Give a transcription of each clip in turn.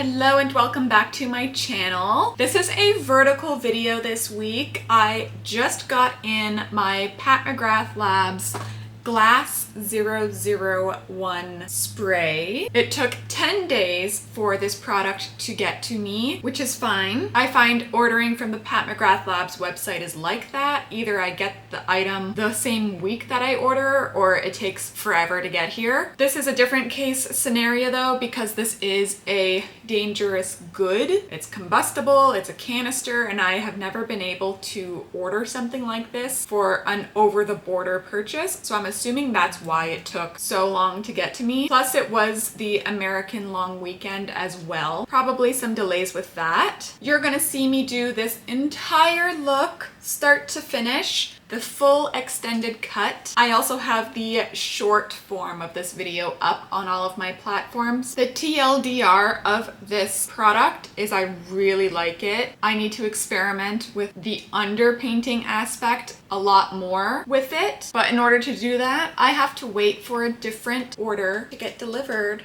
Hello and welcome back to my channel. This is a vertical video this week. I just got in my Pat McGrath Labs Glass 001 spray. It took 10 days for this product to get to me, which is fine. I find ordering from the Pat McGrath Labs website is like that. Either I get the item the same week that I order, or it takes forever to get here. This is a different case scenario though, because this is a dangerous good. It's combustible, it's a canister, and I have never been able to order something like this for an over-the-border purchase. So I'm assuming that's why it took so long to get to me. Plus it was the American long weekend as well. Probably some delays with that. You're gonna see me do this entire look, start to finish, the full extended cut. I also have the short form of this video up on all of my platforms. The TLDR of this product is I really like it. I need to experiment with the underpainting aspect a lot more with it, but in order to do that, I have to wait for a different order to get delivered.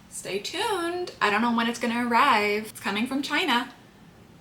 Stay tuned. I don't know when it's gonna arrive. It's coming from China.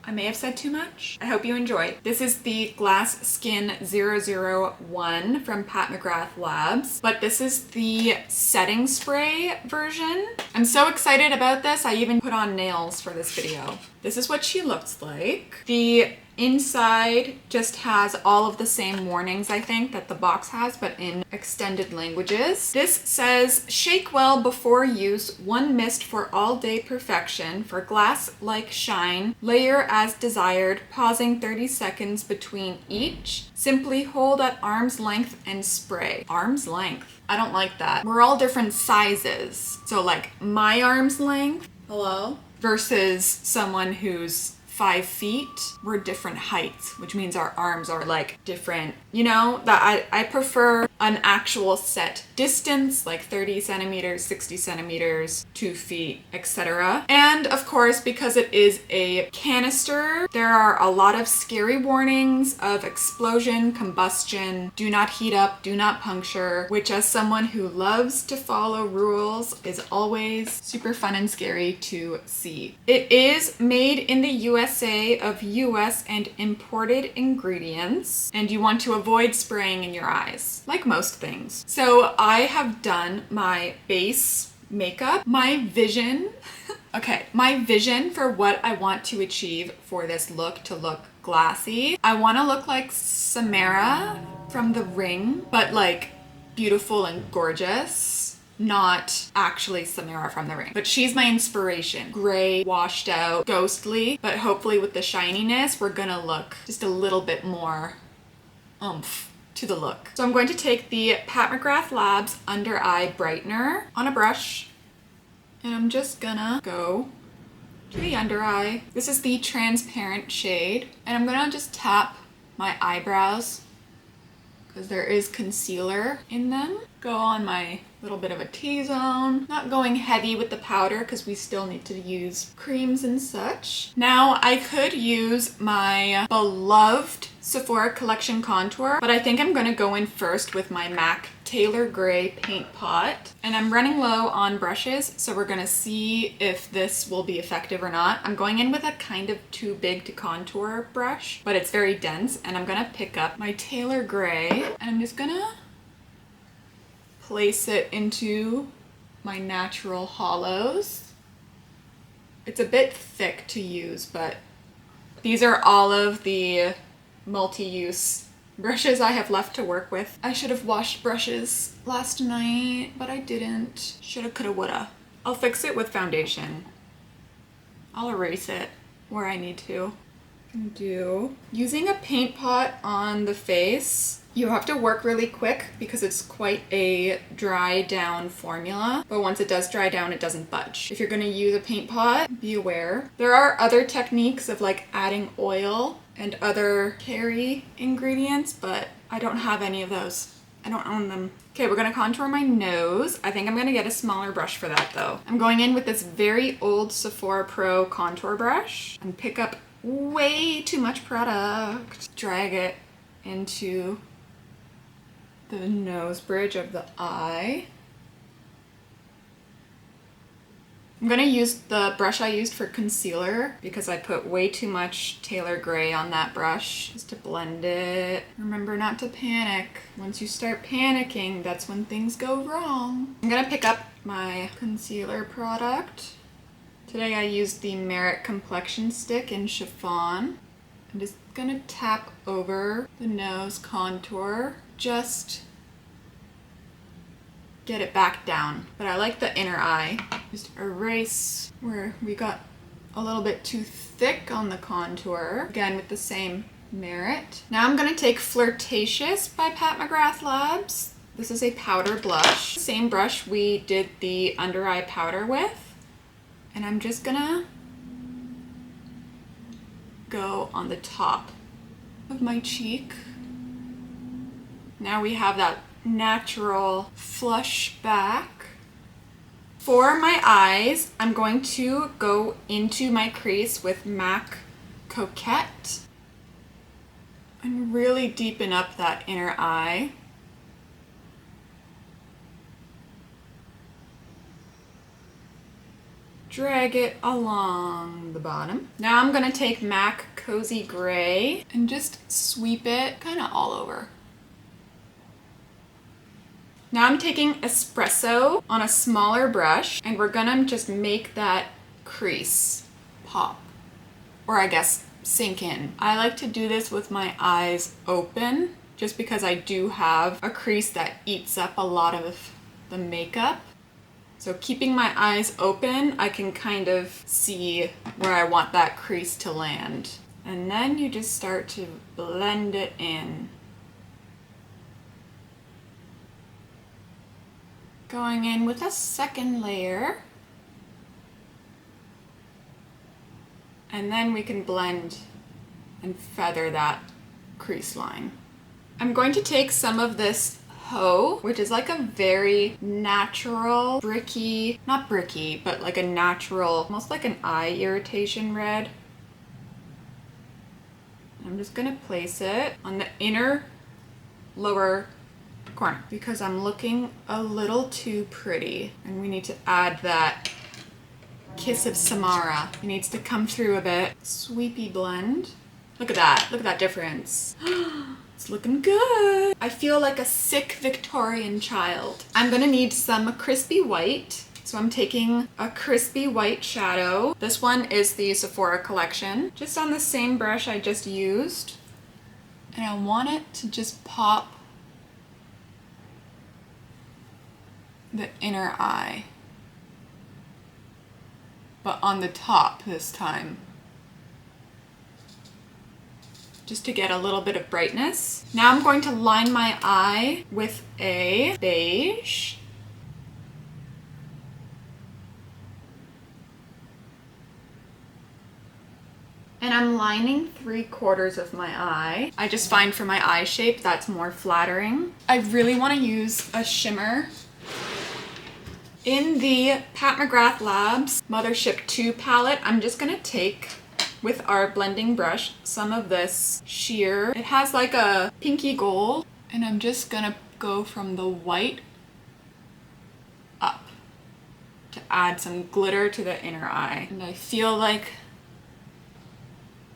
I may have said too much. I hope you enjoy. This is the Glass Skin 001 from Pat McGrath Labs, but this is the setting spray version. I'm so excited about this. I even put on nails for this video. This is what she looks like. The inside just has all of the same warnings, I think, that the box has, but in extended languages. This says, shake well before use, one mist for all day perfection, for glass-like shine, layer as desired, pausing 30 seconds between each. Simply hold at arm's length and spray. Arm's length? I don't like that. We're all different sizes. So like my arm's length, hello, versus someone who's 5 feet, we're different heights, which means our arms are like different, you know, that I prefer an actual set distance, like 30 centimeters, 60 centimeters, 2 feet, etc. And of course, because it is a canister, there are a lot of scary warnings of explosion, combustion, do not heat up, do not puncture, which as someone who loves to follow rules is always super fun and scary to see. It is made in the USA of US and imported ingredients, and you want to avoid spraying in your eyes, like most things. So I have done my base makeup. My vision, my vision for what I want to achieve for this look to look glassy. I want to look like Samara from The Ring, but like beautiful and gorgeous. Not actually Samara from The Ring, but she's my inspiration. Gray, washed out, ghostly, but hopefully with the shininess, we're gonna look just a little bit more oomph to the look. So I'm going to take the Pat McGrath Labs Under Eye Brightener on a brush, and I'm just gonna go to the under eye. This is the transparent shade, and I'm gonna just tap my eyebrows because there is concealer in them. Go on my little bit of a T-zone. Not going heavy with the powder because we still need to use creams and such. Now I could use my beloved Sephora Collection Contour, but I think I'm gonna go in first with my MAC Tailor Gray Paint Pot. And I'm running low on brushes, so we're gonna see if this will be effective or not. I'm going in with a kind of too big to contour brush, but it's very dense, and I'm gonna pick up my Tailor Gray, and I'm just gonna place it into my natural hollows. It's a bit thick to use, but these are all of the multi-use brushes I have left to work with. I should have washed brushes last night, but I didn't. Shoulda, coulda, woulda. I'll fix it with foundation. I'll erase it where I need to. Using a paint pot on the face, you have to work really quick because it's quite a dry down formula, but once it does dry down, it doesn't budge. If you're gonna use a paint pot, be aware. There are other techniques of like adding oil and other carry ingredients, but I don't have any of those. I don't own them. Okay, we're gonna contour my nose. I think I'm gonna get a smaller brush for that though. I'm going in with this very old Sephora Pro contour brush and pick up way too much product. Drag it into the nose bridge of the eye. I'm gonna use the brush I used for concealer because I put way too much Tailor Gray on that brush just to blend it. Remember not to panic. Once you start panicking, that's when things go wrong. I'm gonna pick up my concealer product. Today I used the Merit Complexion Stick in Chiffon. I'm just gonna tap over the nose contour, just get it back down. But I like the inner eye. Just erase where we got a little bit too thick on the contour. Again with the same Merit. Now I'm gonna take Fleurtatious by Pat McGrath Labs. This is a powder blush. Same brush we did the under eye powder with. And I'm just gonna go on the top of my cheek. Now we have that natural flush back. For my eyes, I'm going to go into my crease with MAC Coquette and really deepen up that inner eye. Drag it along the bottom. Now I'm gonna take MAC Cozy Gray and just sweep it kind of all over. Now I'm taking Espresso on a smaller brush and we're gonna just make that crease pop, or I guess sink in. I like to do this with my eyes open just because I do have a crease that eats up a lot of the makeup. So keeping my eyes open, I can kind of see where I want that crease to land. And then you just start to blend it in. Going in with a second layer. And then we can blend and feather that crease line. I'm going to take some of this Haute, which is like a very natural, bricky, not bricky, but like a natural, almost like an eye irritation red. I'm just gonna place it on the inner lower corner because I'm looking a little too pretty and we need to add that kiss of Samara. It needs to come through a bit. Sweepy blend. Look at that difference. It's looking good. I feel like a sick Victorian child. I'm gonna need some crispy white. So I'm taking a crispy white shadow. This one is the Sephora Collection. Just on the same brush I just used. And I want it to just pop the inner eye. But on the top this time. Just to get a little bit of brightness. Now I'm going to line my eye with a beige. And I'm lining 3/4 of my eye. I just find for my eye shape that's more flattering. I really want to use a shimmer. In the Pat McGrath Labs Mothership 2 palette, I'm just gonna take, with our blending brush, some of this sheer. It has like a pinky gold, and I'm just gonna go from the white up to add some glitter to the inner eye. And I feel like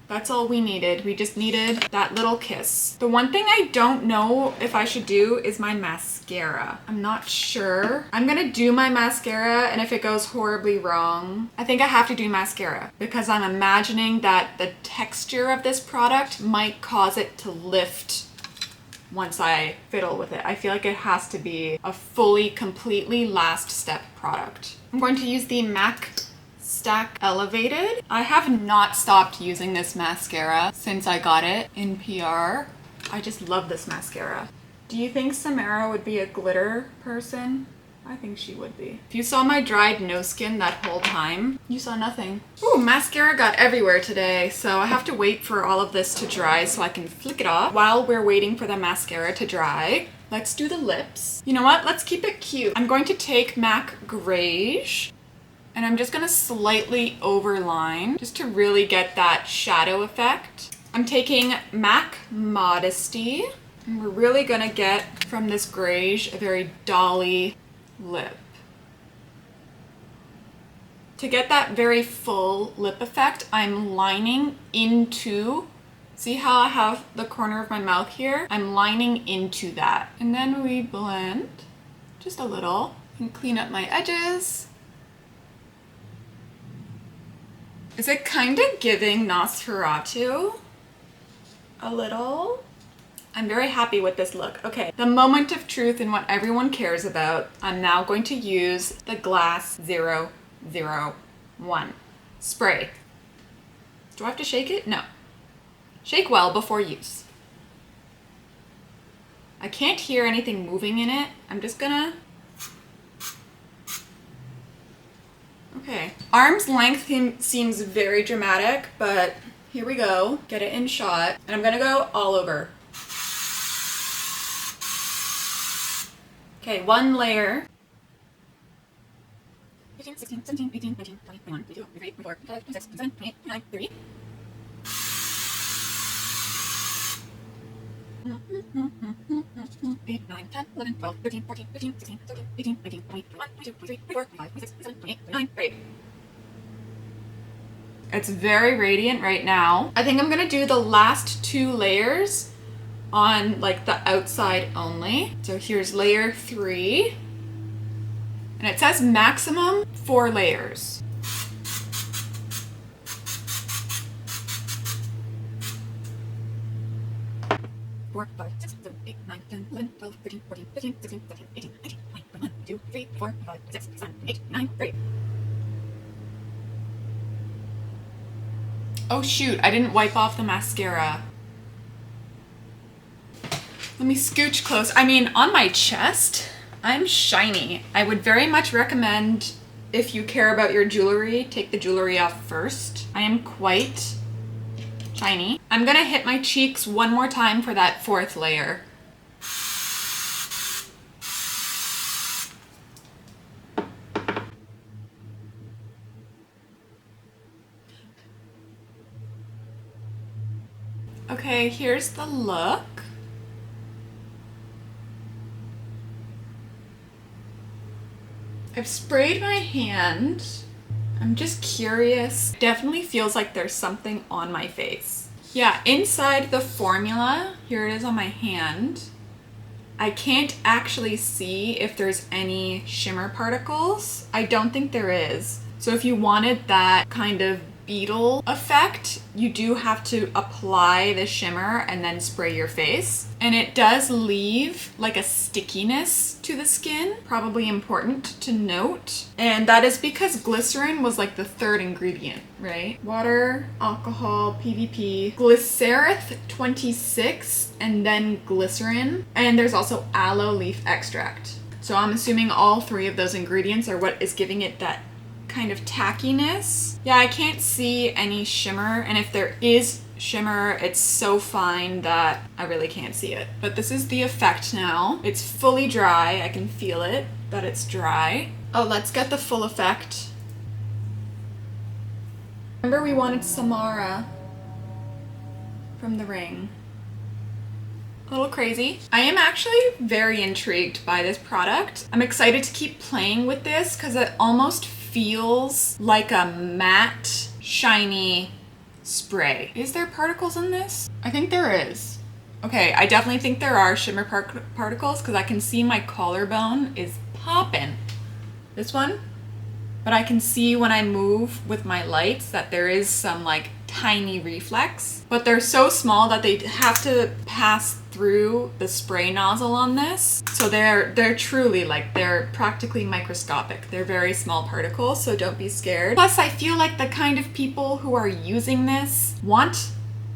that's all we needed. We just needed that little kiss. The one thing I don't know if I should do is my mascara. I'm not sure. I'm gonna do my mascara, and if it goes horribly wrong, I think I have to do mascara because I'm imagining that the texture of this product might cause it to lift once I fiddle with it. I feel like it has to be a fully, completely last step product. I'm going to use the MAC Stack Elevated. I have not stopped using this mascara since I got it in PR. I just love this mascara. Do you think Samara would be a glitter person? I think she would be. If you saw my dried nose skin that whole time, you saw nothing. Ooh, mascara got everywhere today, so I have to wait for all of this to dry so I can flick it off. While we're waiting for the mascara to dry, let's do the lips. You know what? Let's keep it cute. I'm going to take MAC Greige, and I'm just gonna slightly overline just to really get that shadow effect. I'm taking MAC Modesty, and we're really gonna get from this Greige a very dolly lip. To get that very full lip effect, I'm lining into, see how I have the corner of my mouth here? I'm lining into that. And then we blend just a little and clean up my edges. Is it kind of giving Nosferatu? A little? I'm very happy with this look. Okay, the moment of truth and what everyone cares about. I'm now going to use the Glass 001 spray. Do I have to shake it? No. Shake well before use. I can't hear anything moving in it. I'm just gonna... Okay. Arm's length seems very dramatic, but here we go. Get it in shot. And I'm gonna go all over. Okay, one layer. 15, 16, 17, 18, 19, 20, 21, 22, 23, 24, 25, 26, 27, 28, 29, 30. Eight, 9, 10, 11, 12, 13, 14, 15, 16, 17, 18, 19, 20, 21, 22, 23, 24, 25, 26, 27, 28, 29, 30. It's very radiant right now. I think I'm gonna do the last 2 layers on like the outside only. So here's layer 3. And it says maximum 4 layers. Four, 5, 6, 7, 8, 9, 10, 11, 12, 13, 14, 15, 16, 17, 18, 19, 20, 21, 22, 23, 24, 25, 26, 27, 28, 29, 30. Oh shoot, I didn't wipe off the mascara. Let me scooch close. I mean, on my chest, I'm shiny. I would very much recommend, if you care about your jewelry, take the jewelry off first. I am quite shiny. I'm gonna hit my cheeks one more time for that 4th layer. Okay, here's the look. I've sprayed my hand. I'm just curious. Definitely feels like there's something on my face. Yeah, inside the formula, here it is on my hand. I can't actually see if there's any shimmer particles. I don't think there is. So if you wanted that kind of beetle effect, you do have to apply the shimmer and then spray your face. And it does leave like a stickiness to the skin, probably important to note. And that is because glycerin was like the 3rd ingredient, right? Water, alcohol, PVP, glycerith 26, and then glycerin. And there's also aloe leaf extract. So I'm assuming all 3 of those ingredients are what is giving it that kind of tackiness. Yeah, I can't see any shimmer, and if there is shimmer, it's so fine that I really can't see it. But this is the effect now. It's fully dry. I can feel it, that it's dry. Oh, let's get the full effect. Remember we wanted Samara from The Ring. A little crazy. I am actually very intrigued by this product. I'm excited to keep playing with this because it almost feels like a matte, shiny spray. Is there particles in this? I think there is. Okay, I definitely think there are shimmer particles because I can see my collarbone is popping. This one. But I can see when I move with my lights that there is some like tiny reflex. But they're so small that they have to pass through the spray nozzle on this. So they're truly like, they're practically microscopic. They're very small particles, so don't be scared. Plus, I feel like the kind of people who are using this want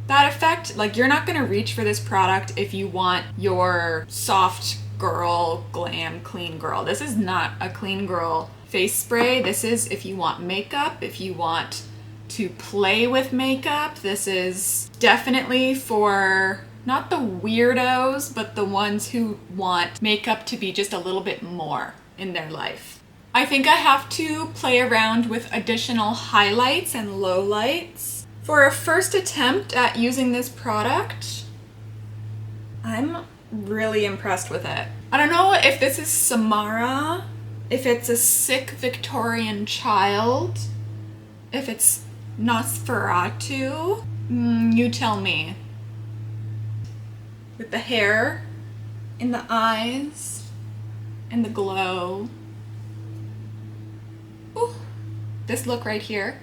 that effect. Like, you're not gonna reach for this product if you want your soft girl, glam, clean girl. This is not a clean girl face spray. This is if you want makeup, if you want to play with makeup. This is definitely for not the weirdos, but the ones who want makeup to be just a little bit more in their life. I think I have to play around with additional highlights and lowlights. For a first attempt at using this product, I'm really impressed with it. I don't know if this is Samara, if it's a sick Victorian child, if it's Nosferatu. You tell me. With the hair, in the eyes, and the glow. Ooh. This look right here.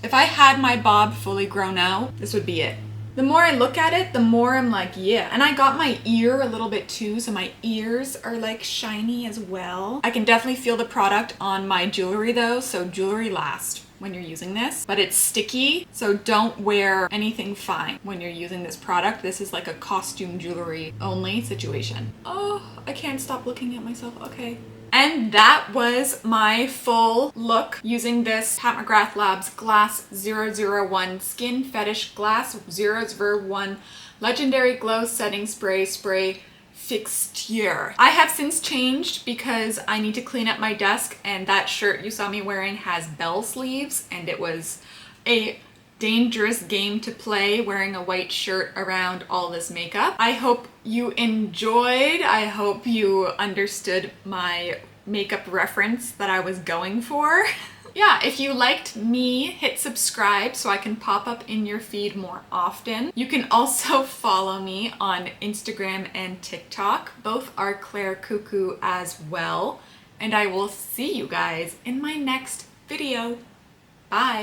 If I had my bob fully grown out, this would be it. The more I look at it, the more I'm like, yeah. And I got my ear a little bit too, so my ears are like shiny as well. I can definitely feel the product on my jewelry though, so jewelry last when you're using this. But it's sticky, so don't wear anything fine when you're using this product. This is like a costume jewelry only situation. Oh, I can't stop looking at myself. Okay. And that was my full look using this Pat McGrath Labs Glass 001 Skin Fetish Glass 001 Legendary Glow Setting Spray Fixture. I have since changed because I need to clean up my desk, and that shirt you saw me wearing has bell sleeves, and it was a dangerous game to play wearing a white shirt around all this makeup. I hope you enjoyed. I hope you understood my makeup reference that I was going for. Yeah, if you liked me, hit subscribe so I can pop up in your feed more often. You can also follow me on Instagram and TikTok. Both are Claire Cuckoo as well. And I will see you guys in my next video. Bye!